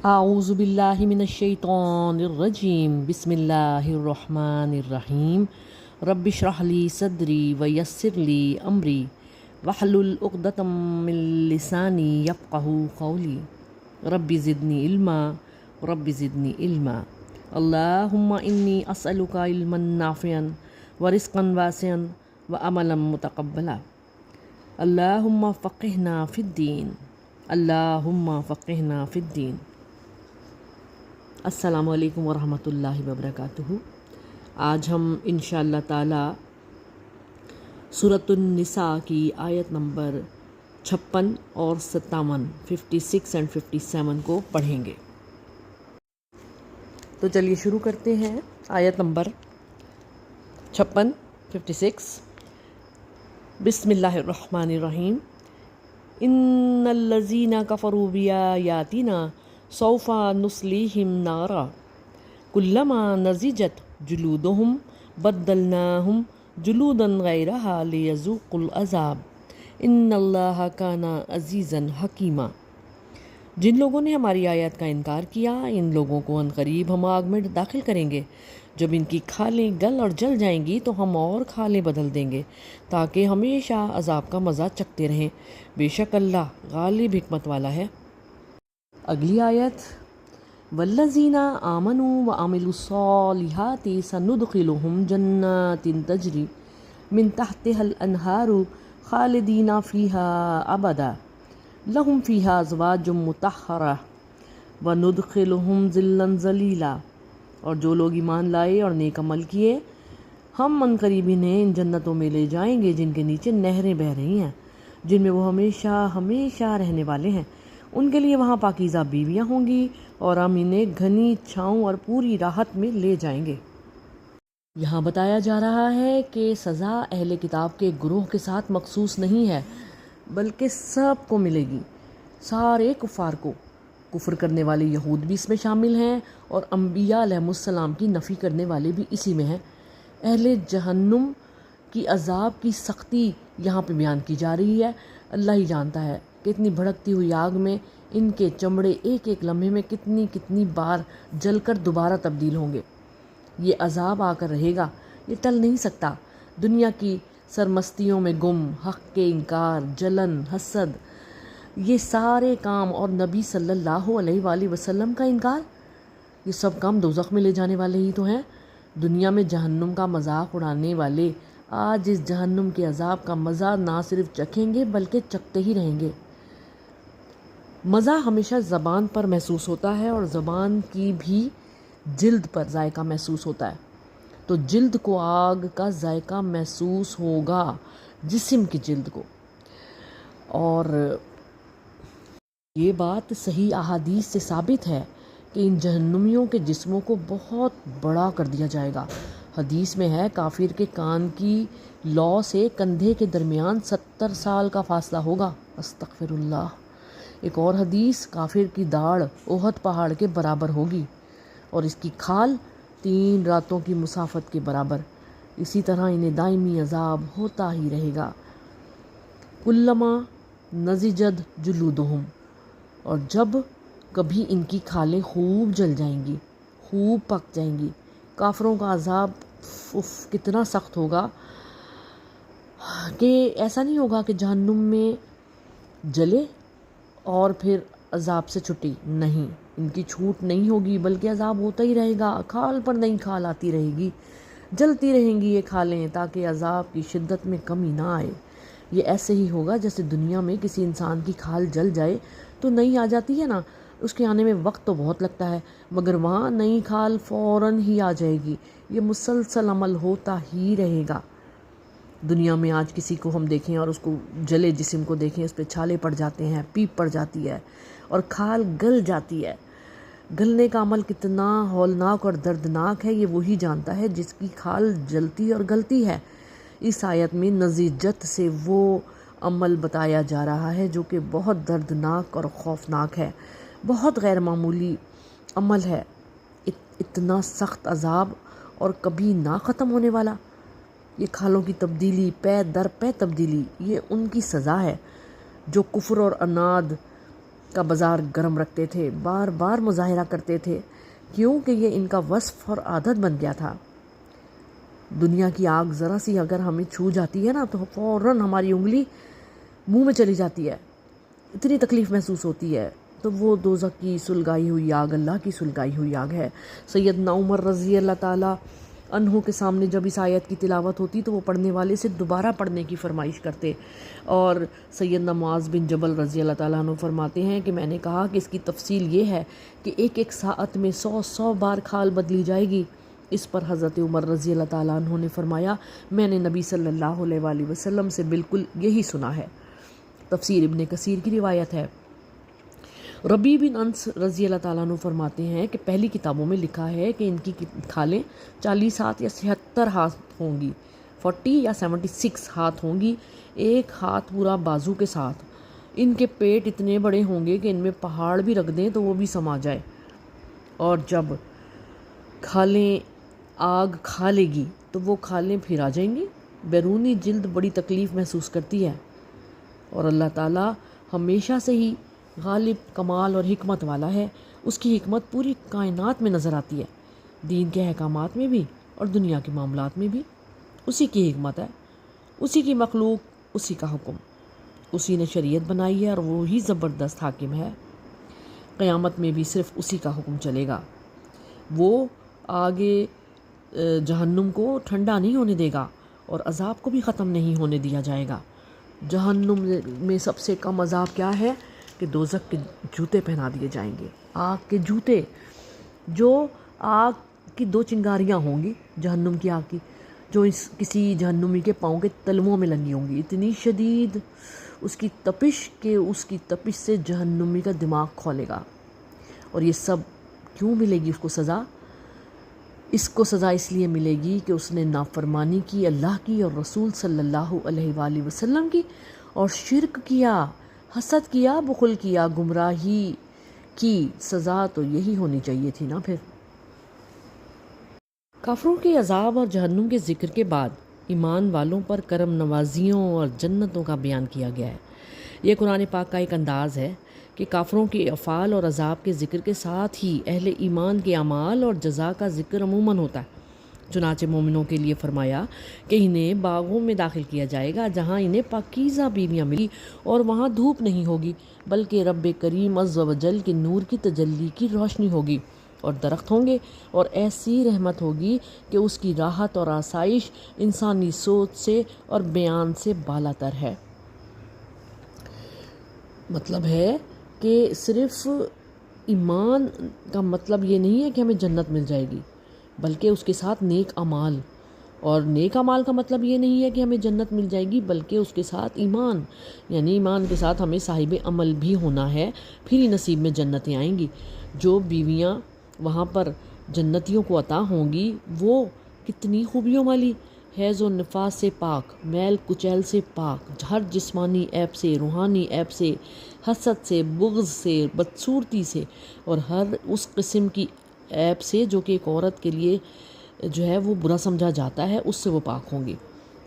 اعوذ باللہ من الشیطان الرجیم بسم اللہ الرحمن الرحیم رب اشرح لی صدری ویسر لی امری واحلل عقدۃ من لسانی یفقہوا قولی رب زدنی علما اللہم انی اسألک علما نافعا ورزقا واسعا وعملا متقبلا اللہم فقہنا فی الدین السلام علیکم ورحمۃ اللہ وبرکاتہ۔ آج ہم انشاءاللہ تعالی سورۃ النساء کی آیت نمبر 56 اور 57 56 اینڈ 57 کو پڑھیں گے۔ تو چلیے شروع کرتے ہیں۔ آیت نمبر 56 56 بسم اللہ الرحمن الرحیم ان الذین کفروا بآیاتنا سوف نصلیہم نارا کلما نضجت جلودہم بدلناہم جلودا غیرہا لیذوقوا العذاب ان اللہ کان عزیزا حکیما۔ جن لوگوں نے ہماری آیات کا انکار کیا ان لوگوں کو عنقریب ہم آگ میں داخل کریں گے۔ جب ان کی کھالیں گل اور جل جائیں گی تو ہم اور کھالیں بدل دیں گے تاکہ ہمیشہ عذاب کا مزہ چکھتے رہیں۔ بے شک اللہ غالب حکمت والا ہے۔ اگلی آیت والذین آمنوا وعملوا الصالحات سندخلهم جنات تجری من تحتها الانہار خالدین فیہا ابدا لہم فیہا ازواج مطہرہ وندخلهم ظلا ظلیلا۔ اور جو لوگ ایمان لائے اور نیک عمل کیے ہم عنقریب انہیں ان جنتوں میں لے جائیں گے جن کے نیچے نہریں بہہ رہی ہیں، جن میں وہ ہمیشہ ہمیشہ رہنے والے ہیں۔ ان کے لیے وہاں پاکیزہ بیویاں ہوں گی اور ہم انہیں گھنی چھاؤں اور پوری راحت میں لے جائیں گے۔ یہاں بتایا جا رہا ہے کہ سزا اہل کتاب کے گروہ کے ساتھ مخصوص نہیں ہے بلکہ سب کو ملے گی، سارے کفار کو۔ کفر کرنے والے یہود بھی اس میں شامل ہیں اور انبیاء علیہ السلام کی نفی کرنے والے بھی اسی میں ہیں۔ اہل جہنم کی عذاب کی سختی یہاں پہ بیان کی جا رہی ہے۔ اللہ ہی جانتا ہے کہ اتنی بھڑکتی ہوئی آگ میں ان کے چمڑے ایک ایک لمحے میں کتنی بار جل کر دوبارہ تبدیل ہوں گے۔ یہ عذاب آ کر رہے گا، یہ ٹل نہیں سکتا۔ دنیا کی سرمستیوں میں گم، حق کے انکار، جلن، حسد، یہ سارے کام اور نبی صلی اللہ علیہ وآلہ وسلم کا انکار، یہ سب کام دوزخ میں لے جانے والے ہی تو ہیں۔ دنیا میں جہنم کا مذاق اڑانے والے آج اس جہنم کے عذاب کا مزہ نہ صرف چکھیں گے بلکہ چکھتے ہی رہیں گے۔ مزہ ہمیشہ زبان پر محسوس ہوتا ہے اور زبان کی بھی جلد پر ذائقہ محسوس ہوتا ہے، تو جلد کو آگ کا ذائقہ محسوس ہوگا، جسم کی جلد کو۔ اور یہ بات صحیح احادیث سے ثابت ہے کہ ان جہنمیوں کے جسموں کو بہت بڑا کر دیا جائے گا۔ حدیث میں ہے کافر کے کان کی لو سے کندھے کے درمیان 70 سال کا فاصلہ ہوگا۔ استغفر اللہ۔ ایک اور حدیث کافر کی داڑھ احد پہاڑ کے برابر ہوگی اور اس کی کھال 3 راتوں کی مسافت کے برابر۔ اسی طرح انہیں دائمی عذاب ہوتا ہی رہے گا۔ کلما نضجت جلودہم، اور جب کبھی ان کی کھالیں خوب جل جائیں گی، خوب پک جائیں گی۔ کافروں کا عذاب کتنا سخت ہوگا کہ ایسا نہیں ہوگا کہ جہنم میں جلے اور پھر عذاب سے چھٹی، نہیں، ان کی چھوٹ نہیں ہوگی بلکہ عذاب ہوتا ہی رہے گا۔ کھال پر نئی کھال آتی رہے گی، جلتی رہیں گی یہ کھالیں تاکہ عذاب کی شدت میں کمی نہ آئے۔ یہ ایسے ہی ہوگا جیسے دنیا میں کسی انسان کی کھال جل جائے تو نئی آ جاتی ہے نا، اس کے آنے میں وقت تو بہت لگتا ہے مگر وہاں نئی کھال فوراً ہی آ جائے گی۔ یہ مسلسل عمل ہوتا ہی رہے گا۔ دنیا میں آج کسی کو ہم دیکھیں اور اس کو جلے جسم کو دیکھیں، اس پہ چھالے پڑ جاتے ہیں، پیپ پڑ جاتی ہے اور کھال گل جاتی ہے۔ گلنے کا عمل کتنا ہولناک اور دردناک ہے یہ وہی جانتا ہے جس کی کھال جلتی اور گلتی ہے۔ اس آیت میں نضجت سے وہ عمل بتایا جا رہا ہے جو کہ بہت دردناک اور خوفناک ہے، بہت غیر معمولی عمل ہے۔ اتنا سخت عذاب اور کبھی نہ ختم ہونے والا۔ یہ کھالوں کی تبدیلی، پے در پے تبدیلی، یہ ان کی سزا ہے جو کفر اور عناد کا بازار گرم رکھتے تھے، بار بار مظاہرہ کرتے تھے، کیونکہ یہ ان کا وصف اور عادت بن گیا تھا۔ دنیا کی آگ ذرا سی اگر ہمیں چھو جاتی ہے نا تو فوراً ہماری انگلی منہ میں چلی جاتی ہے، اتنی تکلیف محسوس ہوتی ہے۔ تو وہ دوزخ کی سلگائی ہوئی آگ اللہ کی سلگائی ہوئی آگ ہے۔ سیدنا عمر رضی اللہ تعالیٰ عنہ کے سامنے جب اس آیت کی تلاوت ہوتی تو وہ پڑھنے والے سے دوبارہ پڑھنے کی فرمائش کرتے، اور سیدنا معاذ بن جبل رضی اللہ تعالیٰ عنہ فرماتے ہیں کہ میں نے کہا کہ اس کی تفصیل یہ ہے کہ ایک ایک ساعت میں 100 بار کھال بدلی جائے گی۔ اس پر حضرت عمر رضی اللہ تعالیٰ عنہ نے فرمایا، میں نے نبی صلی اللہ علیہ وآلہ وسلم سے بالکل یہی سنا ہے۔ تفسیر ابن کثیر کی روایت ہے۔ ربیع بن انس رضی اللہ تعالیٰ عنہ فرماتے ہیں کہ پہلی کتابوں میں لکھا ہے کہ ان کی کھالیں 40 ہاتھ یا 76 ہاتھ ہوں گی، 40 یا 76 ہاتھ ہوں گی، ایک ہاتھ پورا بازو کے ساتھ۔ ان کے پیٹ اتنے بڑے ہوں گے کہ ان میں پہاڑ بھی رکھ دیں تو وہ بھی سما جائے، اور جب کھالیں آگ کھا لے گی تو وہ کھالیں پھر آ جائیں گی۔ بیرونی جلد بڑی تکلیف محسوس کرتی ہے، اور اللہ تعالیٰ ہمیشہ سے ہی غالب، کمال اور حکمت والا ہے۔ اس کی حکمت پوری کائنات میں نظر آتی ہے، دین کے احکامات میں بھی اور دنیا کے معاملات میں بھی۔ اسی کی حکمت ہے، اسی کی مخلوق، اسی کا حکم، اسی نے شریعت بنائی ہے، اور وہی زبردست حاکم ہے۔ قیامت میں بھی صرف اسی کا حکم چلے گا۔ وہ آگے جہنم کو ٹھنڈا نہیں ہونے دے گا، اور عذاب کو بھی ختم نہیں ہونے دیا جائے گا۔ جہنم میں سب سے کم عذاب کیا ہے کہ دوزخ کے جوتے پہنا دیے جائیں گے، آگ کے جوتے، جو آگ کی 2 چنگاریاں ہوں گی جہنم کی آگ کی، جو کسی جہنمی کے پاؤں کے تلوؤں میں لگی ہوں گی، اتنی شدید اس کی تپش کہ اس کی تپش سے جہنمی کا دماغ کھولے گا۔ اور یہ سب کیوں ملے گی اس کو سزا؟ اس کو سزا اس لیے ملے گی کہ اس نے نافرمانی کی اللہ کی اور رسول صلی اللہ علیہ وآلہ وسلم کی، اور شرک کیا، حسد کیا، بخل کیا، گمراہی کی۔ سزا تو یہی ہونی چاہیے تھی نا پھر۔ کافروں کے عذاب اور جہنم کے ذکر کے بعد ایمان والوں پر کرم نوازیوں اور جنتوں کا بیان کیا گیا ہے۔ یہ قرآن پاک کا ایک انداز ہے کہ کافروں کے افعال اور عذاب کے ذکر کے ساتھ ہی اہل ایمان کے اعمال اور جزا کا ذکر عموماً ہوتا ہے۔ چنانچہ مومنوں کے لیے فرمایا کہ انہیں باغوں میں داخل کیا جائے گا جہاں انہیں پاکیزہ بیویاں ملی، اور وہاں دھوپ نہیں ہوگی بلکہ رب کریم عز و جل کے نور کی تجلی کی روشنی ہوگی، اور درخت ہوں گے، اور ایسی رحمت ہوگی کہ اس کی راحت اور آسائش انسانی سوچ سے اور بیان سے بالا تر ہے۔ مطلب ہے کہ صرف ایمان کا مطلب یہ نہیں ہے کہ ہمیں جنت مل جائے گی، بلکہ اس کے ساتھ نیک اعمال، اور نیک اعمال کا مطلب یہ نہیں ہے کہ ہمیں جنت مل جائے گی بلکہ اس کے ساتھ ایمان، یعنی ایمان کے ساتھ ہمیں صاحب عمل بھی ہونا ہے، پھر ہی نصیب میں جنتیں آئیں گی۔ جو بیویاں وہاں پر جنتیوں کو عطا ہوں گی وہ کتنی خوبیوں والی، حیض و نفاس سے پاک، میل کچیل سے پاک، ہر جسمانی عیب سے، روحانی عیب سے، حسد سے، بغض سے، بدصورتی سے، اور ہر اس قسم کی عیب سے جو کہ ایک عورت کے لیے جو ہے وہ برا سمجھا جاتا ہے، اس سے وہ پاک ہوں گی۔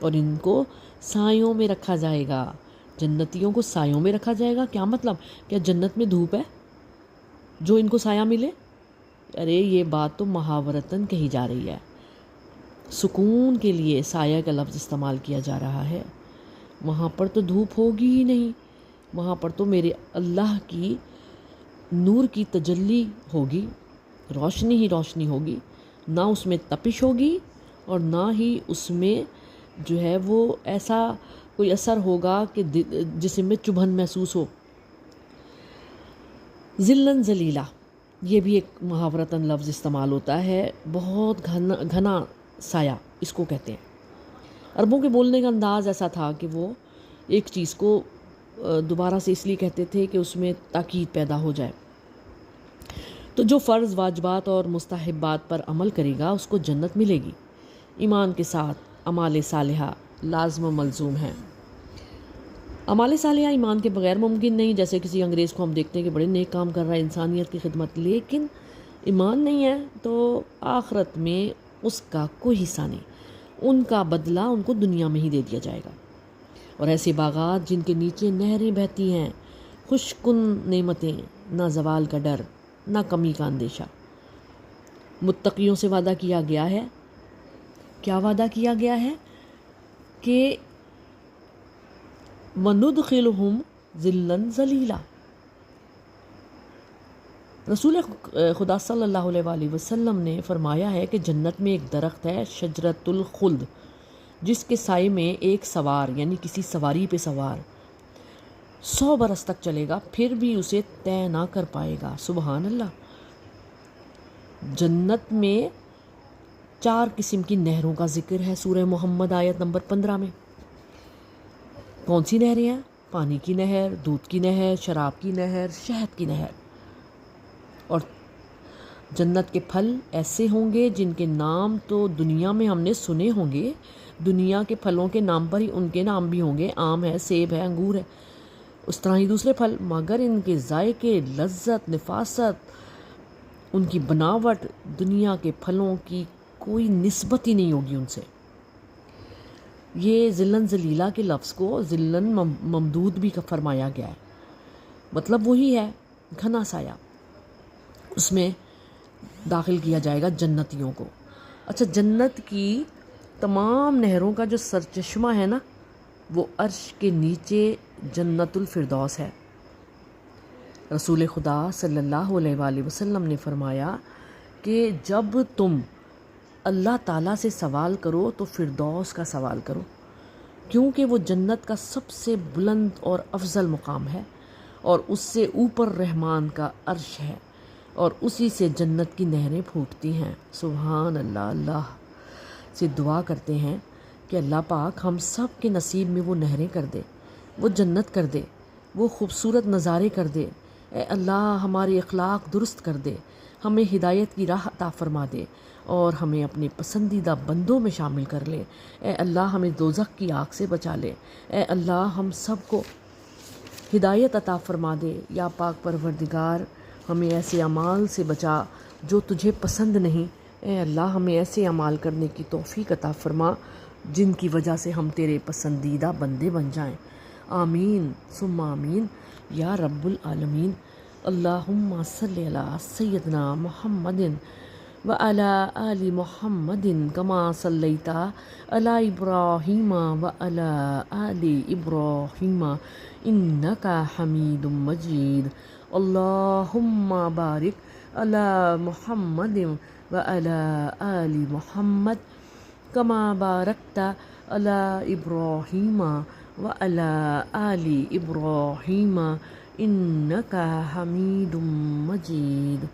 اور ان کو سایوں میں رکھا جائے گا، جنتیوں کو سایوں میں رکھا جائے گا۔ کیا مطلب؟ کیا جنت میں دھوپ ہے جو ان کو سایہ ملے؟ ارے یہ بات تو محاورتاً کہی جا رہی ہے، سکون کے لیے سایہ کا لفظ استعمال کیا جا رہا ہے۔ وہاں پر تو دھوپ ہوگی ہی نہیں، وہاں پر تو میرے اللہ کی نور کی تجلی ہوگی، روشنی ہی روشنی ہوگی، نہ اس میں تپش ہوگی اور نہ ہی اس میں جو ہے وہ ایسا کوئی اثر ہوگا کہ جسم میں چبھن محسوس ہو۔ ذلًا ذلیلا، یہ بھی ایک محاورتاً لفظ استعمال ہوتا ہے، بہت گھنا سایہ اس کو کہتے ہیں۔ عربوں کے بولنے کا انداز ایسا تھا کہ وہ ایک چیز کو دوبارہ سے اس لیے کہتے تھے کہ اس میں تاکید پیدا ہو جائے۔ تو جو فرض، واجبات اور مستحبات پر عمل کرے گا اس کو جنت ملے گی۔ ایمان کے ساتھ اعمال صالحہ لازم و ملزوم ہیں۔ اعمال صالحہ ایمان کے بغیر ممکن نہیں، جیسے کسی انگریز کو ہم دیکھتے ہیں کہ بڑے نیک کام کر رہا ہے انسانیت کی خدمت، لیکن ایمان نہیں ہے تو آخرت میں اس کا کوئی حصہ نہیں، ان کا بدلہ ان کو دنیا میں ہی دے دیا جائے گا۔ اور ایسے باغات جن کے نیچے نہریں بہتی ہیں، خوش کن نعمتیں، نہ زوال کا ڈر، نہ کمی کا اندیشہ۔ متقیوں سے وعدہ کیا گیا ہے، کیا وعدہ کیا گیا ہے کہ وَنُدْخِلُهُمْ ذِلًّا ذَلِيلًا۔ رسول خدا صلی اللہ علیہ وآلہ وسلم نے فرمایا ہے کہ جنت میں ایک درخت ہے شجرۃ الخلد، جس کے سائے میں ایک سوار یعنی کسی سواری پہ سوار 100 برس تک چلے گا پھر بھی اسے طے نہ کر پائے گا۔ سبحان اللہ۔ جنت میں 4 قسم کی نہروں کا ذکر ہے سورہ محمد آیت نمبر 15 میں۔ کون سی نہریں ہیں؟ پانی کی نہر، دودھ کی نہر، شراب کی نہر، شہد کی نہر۔ اور جنت کے پھل ایسے ہوں گے جن کے نام تو دنیا میں ہم نے سنے ہوں گے، دنیا کے پھلوں کے نام پر ہی ان کے نام بھی ہوں گے، آم ہے، سیب ہے، انگور ہے، اس طرح ہی دوسرے پھل، مگر ان کے ذائقے، لذت، نفاست، ان کی بناوٹ دنیا کے پھلوں کی کوئی نسبت ہی نہیں ہوگی ان سے۔ یہ ذلًا ذلیلا کے لفظ کو ذلًا ممدود بھی فرمایا گیا ہے، مطلب وہی ہے گھنا سایہ، اس میں داخل کیا جائے گا جنتیوں کو۔ اچھا، جنت کی تمام نہروں کا جو سرچشمہ ہے نا، وہ عرش کے نیچے جنت الفردوس ہے۔ رسول خدا صلی اللہ علیہ وآلہ وسلم نے فرمایا کہ جب تم اللہ تعالیٰ سے سوال کرو تو فردوس کا سوال کرو، کیونکہ وہ جنت کا سب سے بلند اور افضل مقام ہے، اور اس سے اوپر رحمان کا عرش ہے، اور اسی سے جنت کی نہریں پھوٹتی ہیں۔ سبحان اللہ۔ اللہ سے دعا کرتے ہیں کہ اللہ پاک ہم سب کے نصیب میں وہ نہریں کر دے، وہ جنت کر دے، وہ خوبصورت نظارے کر دے۔ اے اللہ ہمارے اخلاق درست کر دے، ہمیں ہدایت کی راہ عطا فرما دے، اور ہمیں اپنے پسندیدہ بندوں میں شامل کر لے۔ اے اللہ ہمیں دوزخ کی آگ سے بچا لے۔ اے اللہ ہم سب کو ہدایت عطا فرما دے۔ یا پاک پروردگار ہمیں ایسے اعمال سے بچا جو تجھے پسند نہیں۔ اے اللہ ہمیں ایسے اعمال کرنے کی توفیق عطا فرما جن کی وجہ سے ہم تیرے پسندیدہ بندے بن جائیں۔ آمین ثم آمین یا رب العالمین۔ اللہم صلی علی سیدنا محمد وعلی آل محمد کما صلیت علی ابراہیم وعلی آل ابراہیم انک حمید مجید۔ اللہم بارک علی محمد وعلی آل محمد کما بارکت علی ابراہیم وعلی آل ابراہیم انک حمید مجید۔